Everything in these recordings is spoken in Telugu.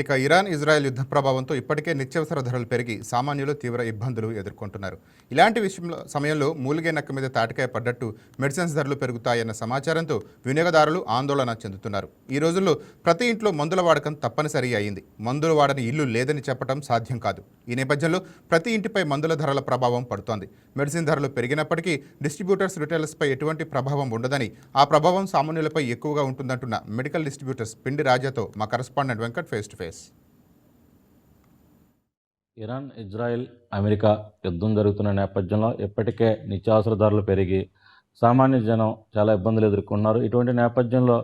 ఇక ఇరాన్ ఇజ్రాయెల్ యుద్ధ ప్రభావంతో ఇప్పటికే నిత్యావసర ధరలు పెరిగి సామాన్యులు తీవ్ర ఇబ్బందులు ఎదుర్కొంటున్నారు. ఇలాంటి సమయంలో మూలిగే నక్క మీద తాటికాయ పడ్డట్టు మెడిసిన్స్ ధరలు పెరుగుతాయన్న సమాచారంతో వినియోగదారులు ఆందోళన చెందుతున్నారు. ఈ రోజుల్లో ప్రతి ఇంట్లో మందుల వాడకం తప్పనిసరి అయింది. మందులు వాడని ఇల్లు లేదని చెప్పడం సాధ్యం కాదు. ఈ నేపథ్యంలో ప్రతి ఇంటిపై మందుల ధరల ప్రభావం పడుతోంది. మెడిసిన్ ధరలు పెరిగినప్పటికీ డిస్ట్రిబ్యూటర్స్, రిటైలర్స్పై ఎటువంటి ప్రభావం ఉండదని, ఆ ప్రభావం సామాన్యులపై ఎక్కువగా ఉంటుందంటున్న మెడికల్ డిస్ట్రిబ్యూటర్స్ పిండి రాజాతో మా correspondent Venkat face to face. Iran, Israel, America యుద్ధం జరుగుతున్న నేపథ్యంలో ఇప్పటికే నిత్యావసర ధరలు పెరిగి సామాన్య జనం చాలా ఇబ్బందులు ఎదుర్కొన్నారు. ఇటువంటి నేపథ్యంలో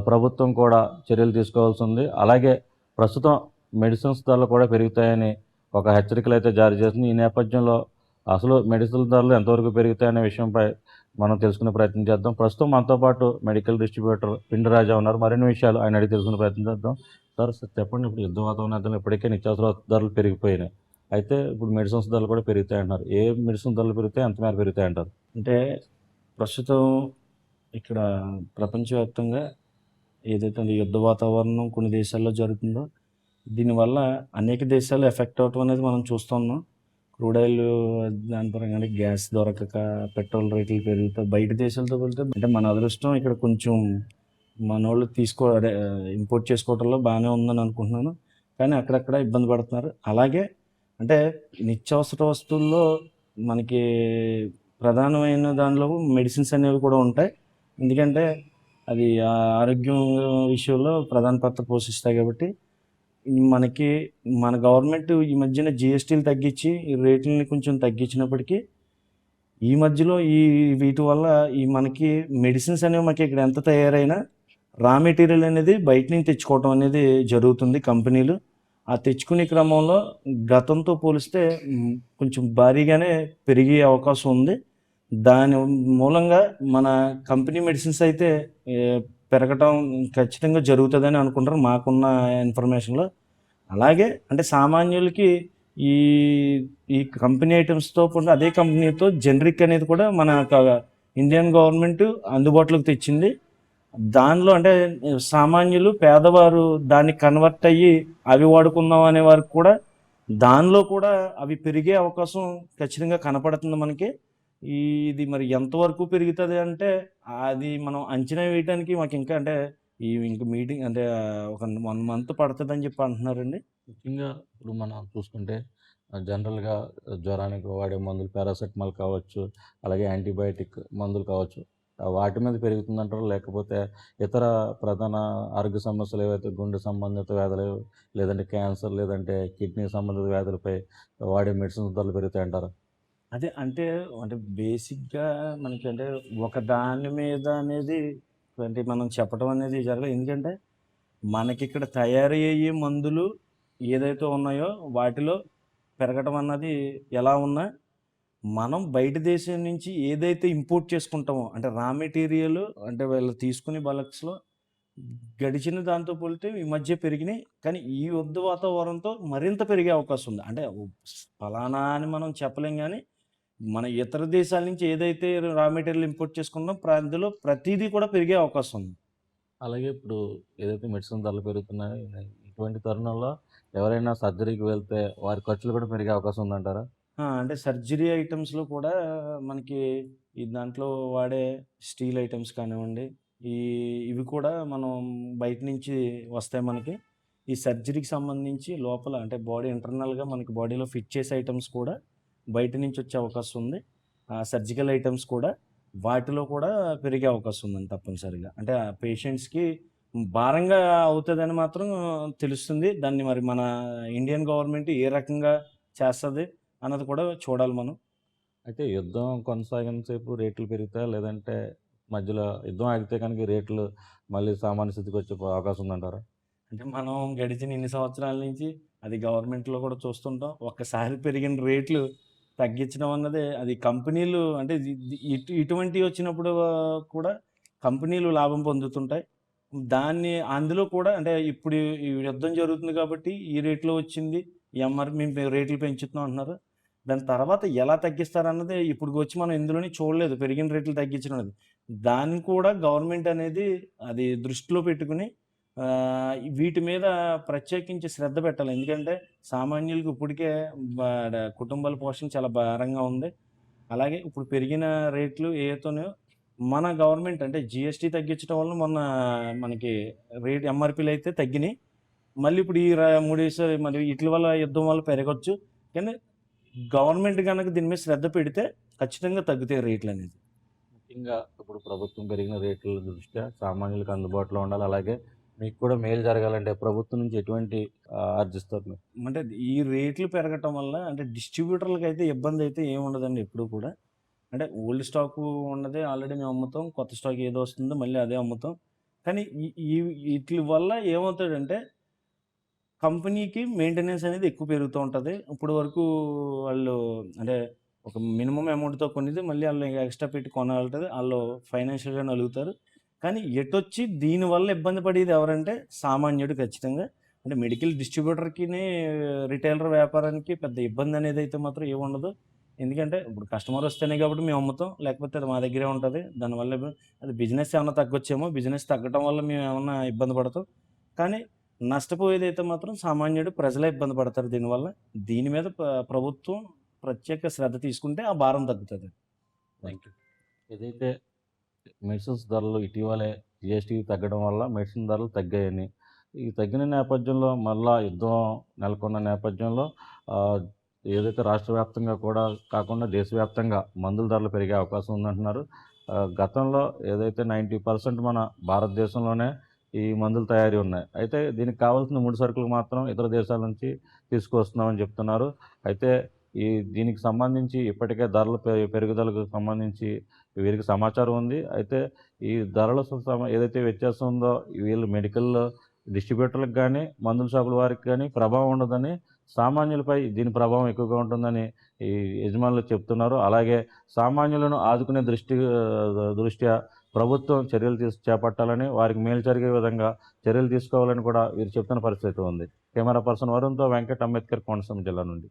ప్రభుత్వం కూడా చర్యలు తీసుకోవాల్సి ఉంది. అలాగే ప్రస్తుతం మెడిసిన్స్ ధరలు కూడా పెరుగుతాయని ఒక హెచ్చరికలు అయితే జారీ చేసింది. ఈ నేపథ్యంలో అసలు మెడిసిన్ ధరలు ఎంతవరకు పెరుగుతాయనే విషయంపై మనం తెలుసుకునే ప్రయత్నం చేద్దాం. ప్రస్తుతం మనతో పాటు మెడికల్ డిస్ట్రిబ్యూటర్ పిండి రాజా ఉన్నారు. మరిన్ని విషయాలు ఆయన అడిగి తెలుసుకునే ప్రయత్నం చేద్దాం. సార్ చెప్పండి, ఇప్పుడు యుద్ధ వాతావరణంలో ఇప్పటికే నిత్యావసర ధరలు పెరిగిపోయినాయి. అయితే ఇప్పుడు మెడిసిన్స్ ధరలు కూడా పెరుగుతాయి అంటున్నారు. ఏ మెడిసిన్ ధరలు పెరుగుతాయి, ఎంత మేర పెరుగుతాయి అంటారు? అంటే ప్రస్తుతం ఇక్కడ ప్రపంచవ్యాప్తంగా ఏదైతే యుద్ధ వాతావరణం కొన్ని దేశాల్లో జరుగుతుందో దీనివల్ల అనేక దేశాలు ఎఫెక్ట్ అవటం అనేది మనం చూస్తున్నాం. క్రూడ్ ఆయిల్ దాని పరంగా గ్యాస్ దొరకక పెట్రోల్ రేట్లు పెరుగుతాయి. బయట దేశాలతో వెళ్తే అంటే మన అదృష్టం ఇక్కడ కొంచెం మనోళ్ళు ఇంపోర్ట్ చేసుకోవడంలో బాగానే ఉందని అనుకుంటున్నాను. కానీ అక్కడక్కడ ఇబ్బంది పడుతున్నారు. అలాగే అంటే నిత్యావసర వస్తువుల్లో మనకి ప్రధానమైన దానిలో మెడిసిన్స్ అనేవి కూడా ఉంటాయి. ఎందుకంటే అది ఆరోగ్యం విషయంలో ప్రధాన పాత్ర పోషిస్తాయి. కాబట్టి మనకి మన గవర్నమెంట్ ఈ మధ్యన జిఎస్టీలు తగ్గించి ఈ రేట్లని కొంచెం తగ్గించినప్పటికీ ఈ మధ్యలో వీటి వల్ల మనకి మెడిసిన్స్ అనేవి మనకి ఇక్కడ ఎంత తయారైనా రా మెటీరియల్ అనేది బయట నుంచి తెచ్చుకోవటం అనేది జరుగుతుంది. కంపెనీలు ఆ తెచ్చుకునే క్రమంలో గతంతో పోలిస్తే కొంచెం భారీగానే పెరిగే అవకాశం ఉంది. దాని మూలంగా మన కంపెనీ మెడిసిన్స్ అయితే పెరగటం ఖచ్చితంగా జరుగుతుందని అనుకుంటారు మాకున్న ఇన్ఫర్మేషన్లో. అలాగే అంటే సామాన్యులకి ఈ కంపెనీ ఐటమ్స్తో పాటు అదే కంపెనీతో జనరిక్ అనేది కూడా మన ఇండియన్ గవర్నమెంట్ అందుబాటులోకి తెచ్చింది. దానిలో అంటే సామాన్యులు, పేదవారు దాన్ని కన్వర్ట్ అయ్యి అవి వాడుకుందాం అనే వారికి కూడా దానిలో కూడా అవి పెరిగే అవకాశం ఖచ్చితంగా కనపడుతుంది మనకి. ఇది మరి ఎంతవరకు పెరుగుతుంది అంటే అది మనం అంచనా వేయడానికి మాకు ఇంకా అంటే ఇంకా మీటింగ్ అంటే ఒక 1 month పడుతుంది అని చెప్పి అంటున్నారండి. ముఖ్యంగా ఇప్పుడు మనం చూసుకుంటే జనరల్గా జ్వరానికి వాడే మందులు పారాసెటమాల్ కావచ్చు, అలాగే యాంటీబయాటిక్ మందులు కావచ్చు, వాటి మీద పెరుగుతుందంటారు. లేకపోతే ఇతర ప్రధాన ఆరోగ్య సమస్యలు ఏవైతే గుండె సంబంధిత వ్యాధులు, లేదంటే క్యాన్సర్, లేదంటే కిడ్నీ సంబంధిత వ్యాధులపై వాడే మెడిసిన్స్ ధరలు పెరుగుతాయి అంటారు? అదే అంటే బేసిక్గా మనకి అంటే ఒక దాని మీద అనేది అంటే మనం చెప్పడం అనేది జరగదు. ఎందుకంటే మనకి ఇక్కడ తయారయ్యే మందులు ఏదైతే ఉన్నాయో వాటిలో పెరగటం అన్నది ఎలా ఉన్నా మనం బయట దేశం నుంచి ఏదైతే ఇంపోర్ట్ చేసుకుంటామో అంటే రా మెటీరియల్ అంటే వీళ్ళు తీసుకుని బల్క్స్లో గడిచిన దాంతో పోలితే ఈ మధ్య పెరిగినాయి. కానీ ఈ యుద్ధ వాతావరణంతో మరింత పెరిగే అవకాశం ఉంది. అంటే ఫలానా అని మనం చెప్పలేం. కానీ మన ఇతర దేశాల నుంచి ఏదైతే రా మెటీరియల్ ఇంపోర్ట్ చేసుకుంటాం అందులో ప్రతిదీ కూడా పెరిగే అవకాశం ఉంది. అలాగే ఇప్పుడు ఏదైతే మెడిసిన్ ధరలు పెరుగుతున్నాయో ఇటువంటి తరుణంలో ఎవరైనా సర్జరీకి వెళ్తే వారి ఖర్చులు కూడా పెరిగే అవకాశం ఉందంటారా? అంటే సర్జరీ ఐటమ్స్లో కూడా మనకి ఈ దాంట్లో వాడే స్టీల్ ఐటమ్స్ కానివ్వండి, ఇవి కూడా మనం బయట నుంచి వస్తాయి. మనకి ఈ సర్జరీకి సంబంధించి లోపల అంటే బాడీ ఇంటర్నల్గా మనకి బాడీలో ఫిట్ చేసే ఐటమ్స్ కూడా బయట నుంచి వచ్చే అవకాశం ఉంది. సర్జికల్ ఐటమ్స్ కూడా వాటిలో కూడా పెరిగే అవకాశం ఉందండి తప్పనిసరిగా. అంటే ఆ పేషెంట్స్కి భారంగా అవుతుందని మాత్రం తెలుస్తుంది. దాన్ని మరి మన ఇండియన్ గవర్నమెంట్ ఏ రకంగా చేస్తుంది అన్నది కూడా చూడాలి మనం. అయితే యుద్ధం కొనసాగినంతసేపు రేట్లు పెరుగుతాయి, లేదంటే మధ్యలో యుద్ధం ఆగితే కనుక రేట్లు మళ్ళీ సామాన్య స్థితికి వచ్చే అవకాశం ఉందంటారా? అంటే మనం గడిచిన ఇన్ని సంవత్సరాల నుంచి అది గవర్నమెంట్లో కూడా చూస్తుంటాం. ఒక్కసారి పెరిగిన రేట్లు తగ్గించడం అన్నది అది కంపెనీలు అంటే ఇటువంటివి వచ్చినప్పుడు కూడా కంపెనీలు లాభం పొందుతుంటాయి. అందులో కూడా అంటే ఇప్పుడు ఈ యుద్ధం జరుగుతుంది కాబట్టి ఈ రేట్లో వచ్చింది, మేము రేట్లు పెంచుతున్నాం అంటున్నారు. దాని తర్వాత ఎలా తగ్గిస్తారన్నది ఇప్పుడు వచ్చి మనం ఇందులోని చూడలేదు. పెరిగిన రేట్లు తగ్గించడం అనేది దాన్ని కూడా గవర్నమెంట్ అనేది అది దృష్టిలో పెట్టుకుని వీటి మీద ప్రత్యేకించి శ్రద్ధ పెట్టాలి. ఎందుకంటే సామాన్యులకి ఇప్పటికే కుటుంబాల పోషణ చాలా భారంగా ఉంది. అలాగే ఇప్పుడు పెరిగిన రేట్లు ఏవైతున్నాయో మన గవర్నమెంట్ అంటే జీఎస్టీ తగ్గించడం వల్ల మొన్న మనకి రేట్ ఎంఆర్పీలు అయితే తగ్గినాయి. మళ్ళీ ఇప్పుడు ఈ 3 మరి వీటి వల్ల యుద్ధం వల్ల పెరగొచ్చు. కానీ గవర్నమెంట్ కనుక దీని మీద శ్రద్ధ పెడితే ఖచ్చితంగా తగ్గుతాయి రేట్లు అనేది. ముఖ్యంగా ఇప్పుడు ప్రభుత్వం పెరిగిన రేట్ల దృష్ట్యా సామాన్యులకు అందుబాటులో ఉండాలి. అలాగే మీకు కూడా మేలు జరగాలంటే ప్రభుత్వం నుంచి ఎటువంటి ఆర్జిస్తారు మీరు? అంటే ఈ రేట్లు పెరగటం వల్ల అంటే డిస్ట్రిబ్యూటర్లకి అయితే ఇబ్బంది అయితే ఏమి ఉండదండి ఎప్పుడు కూడా. అంటే ఓల్డ్ స్టాకు ఉన్నదే ఆల్రెడీ మేము అమ్ముతాం. కొత్త స్టాక్ ఏదో వస్తుందో మళ్ళీ అదే అమ్ముతాం. కానీ ఈ వీటి వల్ల ఏమవుతాడంటే కంపెనీకి మెయింటెనెన్స్ అనేది ఎక్కువ పెరుగుతూ ఉంటుంది. ఇప్పుడు వరకు వాళ్ళు అంటే ఒక మినిమం అమౌంట్తో కొనేది మళ్ళీ వాళ్ళు ఎక్స్ట్రా పెట్టి కొనాలంటే వాళ్ళు ఫైనాన్షియల్గా నలుగుతారు. కానీ ఎటొచ్చి దీనివల్ల ఇబ్బంది పడేది ఎవరంటే సామాన్యుడు ఖచ్చితంగా. అంటే మెడికల్ డిస్ట్రిబ్యూటర్కి రిటైలర్ వ్యాపారానికి పెద్ద ఇబ్బంది అనేది అయితే మాత్రం ఏముండదు. ఎందుకంటే ఇప్పుడు కస్టమర్ వస్తేనే కాబట్టి మేము అమ్ముతాం. లేకపోతే అది మా దగ్గరే ఉంటుంది. దానివల్ల అది బిజినెస్ ఏమన్నా తగ్గొచ్చేమో. బిజినెస్ తగ్గటం వల్ల మేము ఏమన్నా ఇబ్బంది పడతాం. కానీ నష్టపోయేదైతే మాత్రం సామాన్యుడు ప్రజలే ఇబ్బంది పడతారు దీనివల్ల. దీని మీద ప్రభుత్వం ప్రత్యేక శ్రద్ధ తీసుకుంటే ఆ భారం తగ్గుతుంది. Thank you. ఏదైతే మెడిసిన్స్ ధరలు ఇటీవలే జిఎస్టీ తగ్గడం వల్ల మెడిసిన్ ధరలు తగ్గాయని, ఈ తగ్గిన నేపథ్యంలో మళ్ళా యుద్ధం నెలకొన్న నేపథ్యంలో ఏదైతే రాష్ట్ర వ్యాప్తంగా కూడా కాకుండా దేశవ్యాప్తంగా మందుల ధరలు పెరిగే అవకాశం ఉందంటున్నారు. గతంలో ఏదైతే 90% మన భారతదేశంలోనే ఈ మందుల తయారీ ఉన్నాయి. అయితే దీనికి కావాల్సిన ముడి సరుకులు మాత్రం ఇతర దేశాల నుంచి తీసుకువస్తున్నామని చెప్తున్నారు. అయితే దీనికి సంబంధించి ఇప్పటికే ధరల పెరుగుదలకు సంబంధించి వీరికి సమాచారం ఉంది. అయితే ఈ ధరల ఏదైతే వ్యత్యాసం ఉందో వీళ్ళు మెడికల్ డిస్ట్రిబ్యూటర్లకు కానీ మందుల షాపుల వారికి కానీ ప్రభావం ఉండదని, సామాన్యులపై దీని ప్రభావం ఎక్కువగా ఉంటుందని ఈ యజమానులు చెప్తున్నారు. అలాగే సామాన్యులను ఆదుకునే దృష్ట్యా ప్రభుత్వం చర్యలు చేపట్టాలని, వారికి మేలు జరిగే విధంగా చర్యలు తీసుకోవాలని కూడా వీరు చెప్తున్న పరిస్థితి ఉంది. కెమెరా పర్సన్ వరుణ్తో వెంకట్, అంబేద్కర్, కోనసీమ జిల్లా నుండి.